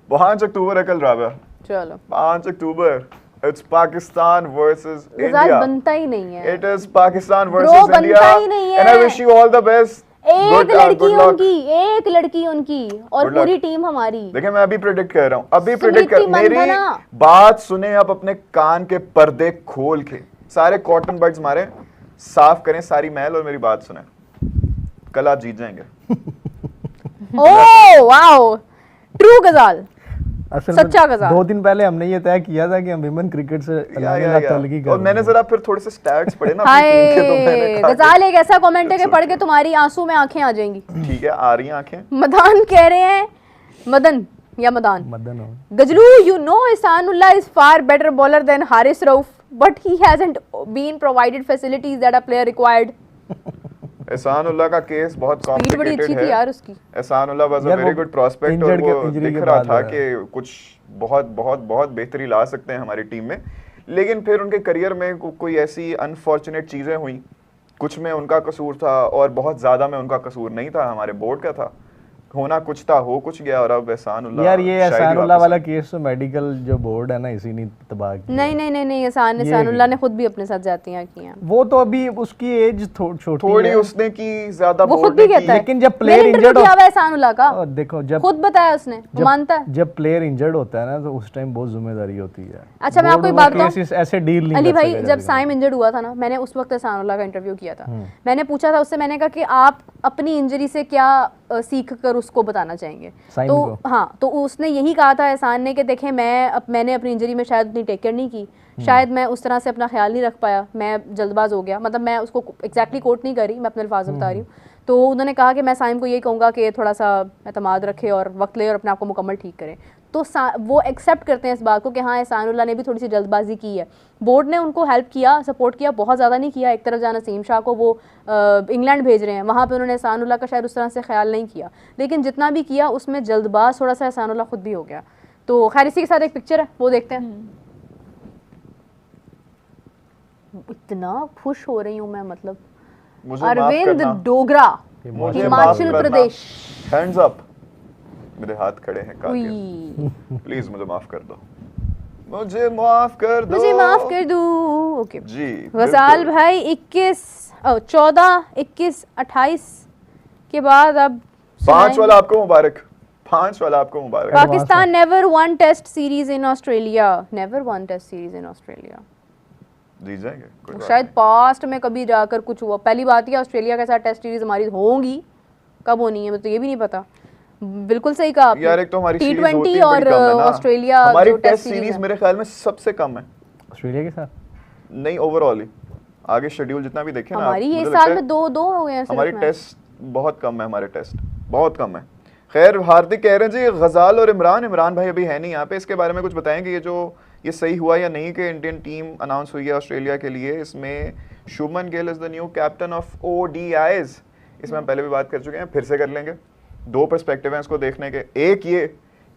5 अक्टूबर है कल राबिया। चलो 5 अक्टूबर इट्स पाकिस्तान वर्सेस गजाल इंडिया। बनता ही नहीं है। It is Pakistan Bro, versus बनता इंडिया ही नहीं है। And I wish you all the best. एक लड़की उनकी और Good luck. पूरी टीम हमारी। देखिए मैं अभी प्रेडिक्ट कर रहा हूँ, अभी स्मृति प्रेडिक्ट कर, मेरी मंदाना। बात सुने आप अपने कान के पर्दे खोल के, सारे कॉटन बड्स मारे, साफ करें सारी मैल और मेरी बात सुने, कल आप जीत जाएंगे। ओह वाओ, ट्रू गजाल, असल सच्चा में गजाल। 2 दिन पहले हमने ये तय किया था कि हम विमेन क्रिकेट से ताल्लुकी और मैंने जरा फिर थोड़े से स्टैट्स पढ़े ना अपनी हाय टीम के, तो मैंने कहा गजाल एक ऐसा कमेंट है कि पढ़ के तुम्हारी आंसू में आंखें आ जाएंगी। ठीक है, आ रही हैं आंखें। मदान कह रहे हैं, मदन या मदान, मदन हो। गजलू you know Ihsanullah is far better bowler than Haris Rauf but he hasn't been provided facilities that a player required. Ihsanullah का केस बहुत स्पीड बड़ी अच्छी कॉम्प्लिकेटेड थी यार है। उसकी। एहसानुल्लाह वाज अ यार वेरी वो गुड प्रॉस्पेक्ट और injured वो injury दिख के रहा बाद था जो कि कुछ बहुत बहुत बहुत बेहतरी ला सकते हैं हमारी टीम में, लेकिन फिर उनके करियर में कोई ऐसी अनफॉर्चुनेट चीज़ें हुई, कुछ में उनका कसूर था और बहुत ज़्यादा में उनका कसूर नहीं था, हमारे बोर्ड का था। होना कुछ था, हो कुछ गया, और अब एहसानुल्लाह यार ये शायद ही एहसानुल्लाह वापस वाला आए। केस तो मेडिकल जो बोर्ड है ना इसी ने तबाह किया। नहीं एहसानुल्लाह ने खुद भी अपने साथ जातियां की हैं। वो तो अभी उसकी एज छोटी थोड़ी है। उसने की, ज्यादा वो खुद बोर्ड भी ने की। कहता है। लेकिन जब मैंने प्लेयर इंटरव्यू इंजर्ड किया हुआ है एहसानुल्लाह का, देखो जब खुद बताया उसने, वो मानता है। जब प्लेयर इंजर्ड होता है ना तो उस टाइम बहुत जिम्मेदारी होती है। अच्छा मैं आपको एक बात बताऊं, ऐसे डील नहीं अली कर भाई सकेगा जब जल्दी। साइम इंजर्ड हुआ था ना, मैंने उस वक्त एहसानुल्लाह का इंटरव्यू किया था। मैंने पूछा था उससे, मैंने कहा कि आप अपनी इंजरी से क्या सीख कर उसको बताना चाहेंगे। साइम तो को? हाँ, तो उसने यही कहा था एहसान ने कि देखें मैंने अपनी इंजरी में शायद उतनी टेक केयर नहीं की, शायद मैं उस तरह से अपना ख्याल नहीं रख पाया, मैं जल्दबाज हो गया। मतलब मैं उसको एग्जैक्टली कोट नहीं कर रही, मैं अपने अल्फाज में बता रही हूँ। तो उन्होंने कहा कि मैं साइम को यही कहूँगा कि थोड़ा सा एतमाद रखे और वक्त ले और अपने आप को मुकम्मल ठीक करें। तो वो एक्सेप्ट करते हैं इस बात को कि हाँ एहसानुल्लाह ने भी थोड़ी सी जल्दबाजी की है। बोर्ड ने उनको हेल्प किया, सपोर्ट किया, बहुत ज़्यादा नहीं किया। एक तरफ जहाँ नसीम शाह को वो इंग्लैंड भेज रहे हैं, वहाँ पे उन्होंने एहसानुल्लाह का शायद उस तरह से ख्याल नहीं किया, लेकिन जितना भी किया उसमें जल्दबाज थोड़ा सा एहसानुल्लाह खुद भी हो गया। तो खैर इसी के साथ एक पिक्चर है, वो देखते हैं। इतना खुश हो रही हूँ मैं, मतलब मुझे माफ अरविंद करना, डोगरा, मुझे हिमाचल माफ करना। प्रदेश। हैंड्स अप, मेरे हाथ खड़े हैं काके, उई, प्लीज मुझे माफ कर दो, मुझे माफ कर दो, मुझे माफ कर दो। ओके जी वसाल बिल्कुल। भाई 14, 21, 28 के बाद अब 5 वाला आपको मुबारक, 5 वाला आपको मुबारक। Pakistan never won test series in Australia, never won test series in Australia. जीत जाएंगे, कोई बात शायद नहीं। पास्ट में कभी जाकर कुछ हुआ, पहली बात ही ऑस्ट्रेलिया के साथ टेस्ट सीरीज हमारी होंगी, कब होनी है मुझे तो ये भी नहीं पता। बिल्कुल सही कहा आपने। यार एक तो हमारी सीरीज होती T20 है और बड़ी कम है ना, ऑस्ट्रेलिया हमारी जो टेस्ट सीरीज सीरीज है। मेरे ख्याल में सबसे कम है, ऑस्ट्रेलिया के साथ नहीं ओवरऑल ही, आगे शेड्यूल जितना भी देखे ना आप, हमारी ये मुझे साल लगता है में दो हो गए हैं सिर्फ हमारी मैच। टेस्ट बहुत कम है, हमारे टेस्ट बहुत कम है। खैर हार्दिक कह रहे हैं जी गजाल और इमरान भाई अभी है नहीं यहाँ पे, इसके बारे में कुछ बताएंगे ये सही हुआ या नहीं कि इंडियन टीम अनाउंस हुई है ऑस्ट्रेलिया के लिए। इसमें Shubman Gill is the new captain of ODIs, इसमें हम पहले भी बात कर चुके हैं, फिर से कर लेंगे। 2 पर्सपेक्टिव हैं इसको देखने के, एक ये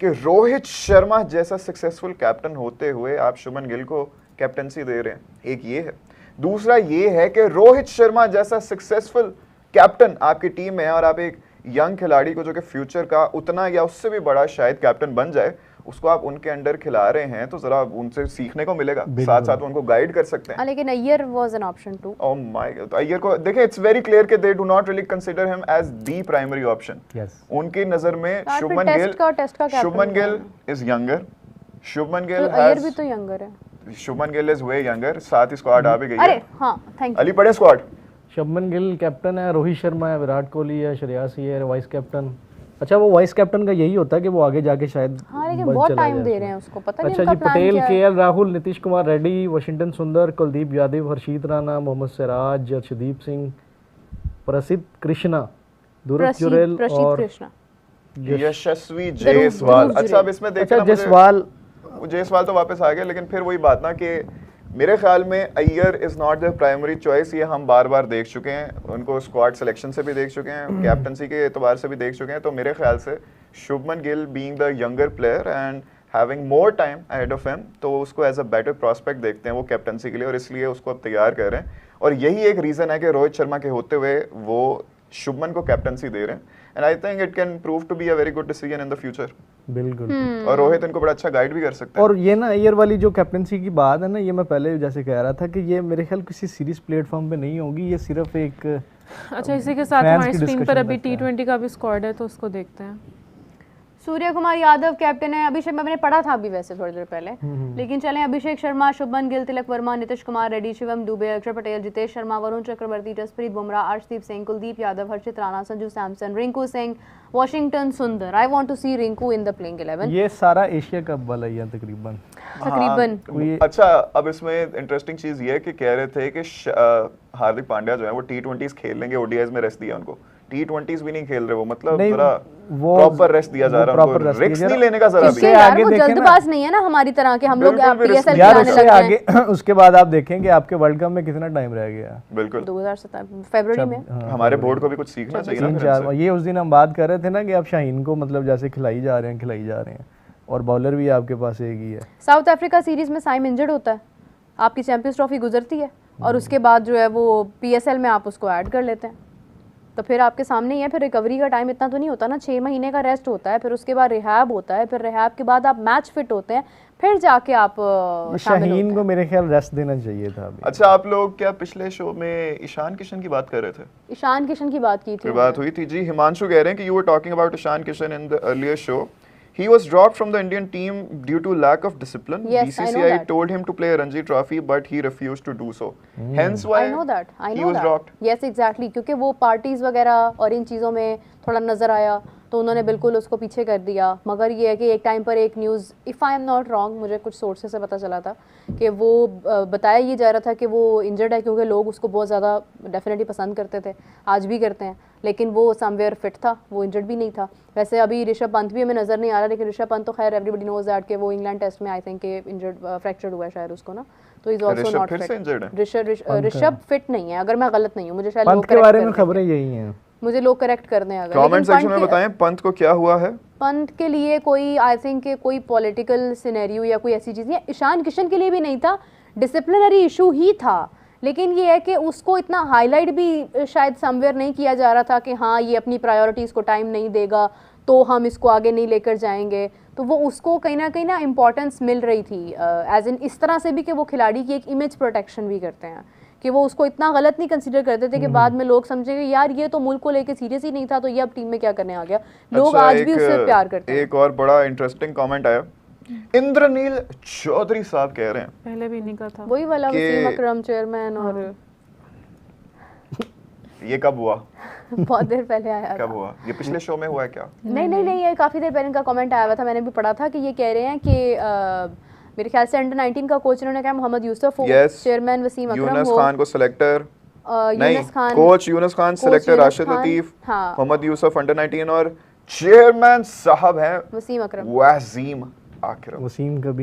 कि रोहित शर्मा जैसा सक्सेसफुल कैप्टन होते हुए आप शुभमन गिल को कैप्टनसी दे रहे हैं, एक ये है। दूसरा ये है कि रोहित शर्मा जैसा सक्सेसफुल कैप्टन आपकी टीम में है और आप एक यंग खिलाड़ी को जो कि फ्यूचर का उतना या उससे भी बड़ा शायद कैप्टन बन जाए, उसको आप उनके अंडर खिला रहे हैं, तो जरा उनसे सीखने को मिलेगा, साथ साथ उनको गाइड कर सकते हैं। लेकिन Iyer was an option too. Oh my god, Iyer को देखिए, इट्स वेरी क्लियर कि they do not really consider him as the primary option. Yes उनकी नजर में यार, फिर शुभमन टेस्ट का कैप्टन शुभमन गिल है। इज यंगर, शुभमन गिल तो अय्यर भी तो यंगर है। Shubman Gill is way younger, साथ ही स्क्वाड आ भी गई अरे है। हाँ थैंक यू। अली पढ़े स्क्वाड, शुभमन गिल कैप्टन है, रोहित शर्मा है, विराट कोहली है, श्रेयस अय्यर है वाइस कैप्टन। अच्छा वो वाइस कैप्टन का यही होता है कि वो आगे जाके शायद हाँ लेकिन बच बहुत चला टाइम जाए दे उसमें। रहे हैं उसको, पता नहीं अच्छा उनका जी, प्लान पटेल, क्या है। KL राहुल, नीतीश कुमार रेड्डी, वाशिंगटन सुंदर, कुलदीप यादव, हर्षित राणा, मोहम्मद सिराज, अर्शदीप सिंह, प्रसिद्ध कृष्णा, ध्रुव जुरेल प्रसिद्ध और कृष्णा, यशस्वी जायसवाल। अच्छा अब इसमें देखना, अच्छा जायसवाल जायसवाल तो वापस आ गया, लेकिन फिर वही बात ना कि मेरे ख्याल में Iyer is not the primary choice, ये हम बार बार देख चुके हैं, उनको स्क्वाड सिलेक्शन से भी देख चुके हैं, कैप्टनसी के एतबार से भी देख चुके हैं। तो मेरे ख्याल से Shubman Gill being the younger player and having more time ahead of him, तो उसको एज अ बेटर प्रॉस्पेक्ट देखते हैं वो कैप्टनसी के लिए, और इसलिए उसको अब तैयार कर रहे हैं। और यही एक रीज़न है कि रोहित शर्मा के होते हुए वो शुभमन को कैप्टनसी दे रहे हैं, and I think it can prove to be a very good decision in the future. बिल्कुल। और रोहित इनको बड़ा अच्छा गाइड भी कर सकता है। और ये ना अय्यर वाली जो कैप्टनसी की बात है ना, ये मैं पहले जैसे कह रहा था कि ये मेरे ख्याल किसी सीरीज प्लेटफॉर्म पे नहीं होगी, ये सिर्फ एक अच्छा, इसी के साथ fans हमारी की स्क्रीन पर discussion अभी करते हैं। T20 का भी स्क्वाड है, तो उसको देखते हैं। सूर्य कुमार यादव कैप्टन है। अभिषेक मैंने पढ़ा था अभी वैसे थोड़ी देर पहले, लेकिन चलें। Abhishek Sharma, Shubman Gill, Tilak Varma, Nitish Kumar Reddy, Shivam Dube, Akshar Patel, Jitesh Sharma, Varun Chakravarthy, Jasprit Bumrah, Arshdeep Singh, Kuldeep Yadav, Harshit Rana, Sanju Samson, Rinku Singh, Washington Sundar. I want to see Rinku in the playing 11 ये सारा एशिया कप वाला ही है तकरीबन। तकरीबन। हाँ, अच्छा, अब इसमें इंटरेस्टिंग चीज ये है कि कह रहे थे कि हार्दिक पांड्या जो है वो T20s खेल लेंगे, ओडीआईज में रेस्ट दिया उनको, T20s भी नहीं खेल रहे वो, मतलब नहीं, पूरा वो प्रॉपर रेस्ट दिया जा रहा है proper उनको, rest रिस्क दिया नहीं जा लेने का जरा इससे भी। यार आगे वो देखें ना। जल्दबाज नहीं है ना हमारी तरह के हम लोग बिल्कुल भी PSL risk यार आने उससे लग आगे गए उसके बाद आप देखेंगे आपके वर्ल्ड कप में कितना टाइम रह गया। बिल्कुल 2027 फरवरी में। हाँ, हमारे बोर्ड को भी कुछ सीखना चाहिए ना तीन फिर चार इनसे। ये उस दिन हम बात कर रहे थे ना कि आप शाहीन को मतलब जैसे खिलाई जा रहे हैं और बॉलर भी आपके पास एक ही है। साउथ अफ्रीका सीरीज में साइम इंजर्ड होता है, आपकी चैंपियंस ट्रॉफी गुजरती है और उसके बाद जो है वो PSL में आप उसको ऐड कर लेते हैं, तो फिर आपके सामने ही है। फिर रिकवरी का टाइम इतना तो नहीं होता ना, 6 महीने का रेस्ट होता है, फिर उसके बाद रिहैब होता है, फिर रिहैब के बाद आप मैच फिट होते हैं, फिर जाके आप शामिल होते शाहीन हैं। को मेरे ख्याल रेस्ट देना चाहिए था अभी। अच्छा, आप लोग क्या पिछले शो में ईशान किशन की बात कर रहे थे? ईशान किशन की बात की थी फिर बात हुई थी जी। हिमांशु कह रहे हैं कि you were talking about Ishan Kishan in the earlier show. He was dropped from the Indian team due to lack of discipline. Yes, I know BCCI that. told him to play a Ranji Trophy, but he refused to do so. Hence why I know that. he was dropped. Yes, exactly. क्योंकि वो parties वगैरह और इन चीज़ों में थोड़ा नजर आया तो उन्होंने बिल्कुल उसको पीछे कर दिया। मगर ये है कि एक टाइम पर एक news, if I am not wrong, मुझे कुछ सोर्सेज से पता चला था कि वो बताया ये जा रहा था कि वो इंजर्ड है, क्योंकि लोग उसको बहुत ज़्यादा डेफिनेटली पसंद करते थे, आज भी करते हैं, लेकिन वो समवेयर फिट था, वो इंजर्ड भी नहीं था। वैसे अभी ऋषभ पंत भी हमें नज़र नहीं आ रहा, लेकिन ऋषभ पंत तो खैर एवरीबडी नोज दैट कि वो इंग्लैंड टेस्ट में आई थिंक इंजर्ड फ्रैक्चर्ड हुआ है शायद उसको ना, तो इज आल्सो ऋषभ नॉट फिर से फिट। injured है? ऋषभ फिट नहीं है, अगर मैं गलत नहीं हूँ, मुझे शायद पंत लोग के correct बारे कर में दें। खबरें यही हैं। मुझे लोग करेक्ट करने अगर, कमेंट लेकिन सेक्शन पंत में के- बताएं पंत को क्या हुआ है। पंत के लिए कोई आई थिंक कोई पॉलिटिकल सिनेरियो या कोई ऐसी चीज़ नहीं है, ईशान किशन के लिए भी नहीं था, डिसिप्लिनरी इशू ही था। लेकिन ये है कि उसको इतना हाईलाइट भी शायद समवेयर नहीं किया जा रहा था कि हाँ ये अपनी प्रायोरिटीज़ को टाइम नहीं देगा तो हम इसको आगे नहीं लेकर जाएंगे, तो वो उसको कहीं ना इम्पोर्टेंस मिल रही थी एज इन इस तरह से भी कि वो खिलाड़ी की एक इमेज प्रोटेक्शन भी करते हैं, कि वो उसको इतना गलत नहीं कंसीडर करते थे कि बाद में लोग समझेंगे यार ये तो मुल्क को लेके सीरियस ही नहीं था, तो ये अब टीम में क्या करने आ गया। लोग अच्छा, आज भी उससे प्यार करते हैं। एक और बड़ा इंटरेस्टिंग कमेंट आया, इंद्रनील चौधरी साहब कह रहे हैं पहले भी नहीं का था। वही वाला कि- वसीम अकरम चेयरमैन और ये कब हुआ, बहुत देर पहले आया था। कब हुआ ये पिछले शो में हुआ है क्या? नहीं, ये काफ़ी देर पहले इनका कमेंट आया हुआ था, मैंने भी पढ़ा था कि ये कह रहे हैं कि मेरे ख्याल से अंडर 19 का कोच इन्होंने कहा मोहम्मद यूसुफ हो, Yes. चेयरमैन वसीम अकरम यूनुस हो, खान को सिलेक्टर नहीं, Yunus Khan, coach Yunus Khan, coach selector Yunus Rashid Khan, Latif, हाँ। मोहम्मद यूसुफ अंडर 19 और चेयरमैन साहब हैं वसीम अकरम। वसीम अकरम। वसीम कभी